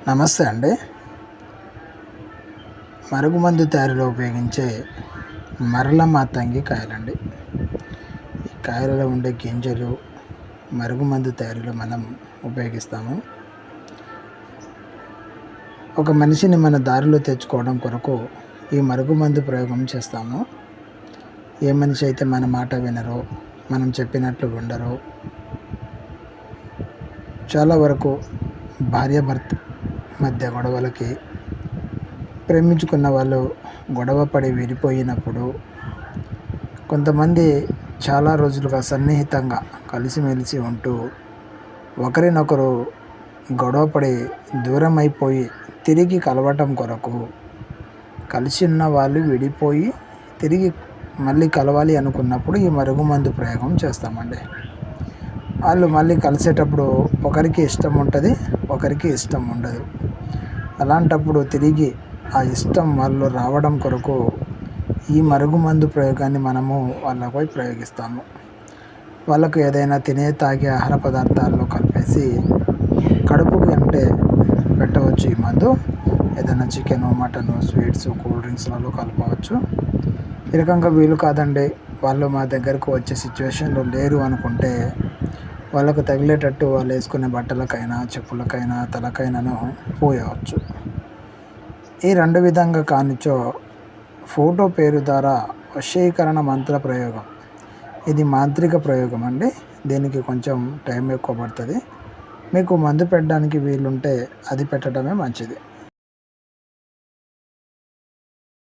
నమస్తే అండి. మరుగుమందు తయారీలో ఉపయోగించే మరల మాతంగి కాయలండి. ఈ కాయలలో ఉండే గింజలు మరుగుమందు తయారీలో మనం ఉపయోగిస్తాము. ఒక మనిషిని మన దారిలో తెచ్చుకోవడం కొరకు ఈ మరుగుమందు ప్రయోగం చేస్తాము. ఏ మనిషి అయితే మన మాట వినరో, మనం చెప్పినట్లు ఉండరో, చాలా వరకు భార్యాభర్త మధ్య గొడవలకి, ప్రేమించుకున్న వాళ్ళు గొడవ పడి విడిపోయినప్పుడు, కొంతమంది చాలా రోజులుగా సన్నిహితంగా కలిసిమెలిసి ఉంటూ ఒకరినొకరు గొడవపడి దూరం అయిపోయి తిరిగి కలవటం కొరకు, కలిసి ఉన్న వాళ్ళు విడిపోయి తిరిగి మళ్ళీ కలవాలి అనుకున్నప్పుడు ఈ మరుగుమందు ప్రయోగం చేస్తామండి. వాళ్ళు మళ్ళీ కలిసేటప్పుడు ఒకరికి ఇష్టం ఉంటుంది, ఒకరికి ఇష్టం ఉండదు. అలాంటప్పుడు తిరిగి ఆ ఇష్టం వాళ్ళు రావడం కొరకు ఈ మరుగుమందు ప్రయోగాన్ని మనము వాళ్ళపై ప్రయోగిస్తాము. వాళ్ళకు ఏదైనా తినే తాగే ఆహార పదార్థాల్లో కలిపేసి కడుపుకి అంటే పెట్టవచ్చు. ఈ మందు ఏదైనా చికెను, మటను, స్వీట్స్, కూల్ డ్రింక్స్లలో కలపవచ్చు. ఈ రకంగా వీలు కాదండి, వాళ్ళు మా దగ్గరకు వచ్చే సిచ్యువేషన్లో లేరు అనుకుంటే వాళ్ళకు తగిలేటట్టు వాళ్ళు వేసుకునే బట్టలకైనా, చెప్పులకైనా, తలకైనాను పోయవచ్చు. ఈ రెండు విధంగా కానిచో ఫోటో పేరు ద్వారా వశీకరణ మంత్ర ప్రయోగం. ఇది మాంత్రిక ప్రయోగం అండి. దీనికి కొంచెం టైం ఎక్కువ పడుతుంది. మీకు మందు పెట్టడానికి వీలుంటే అది పెట్టడమే మంచిది.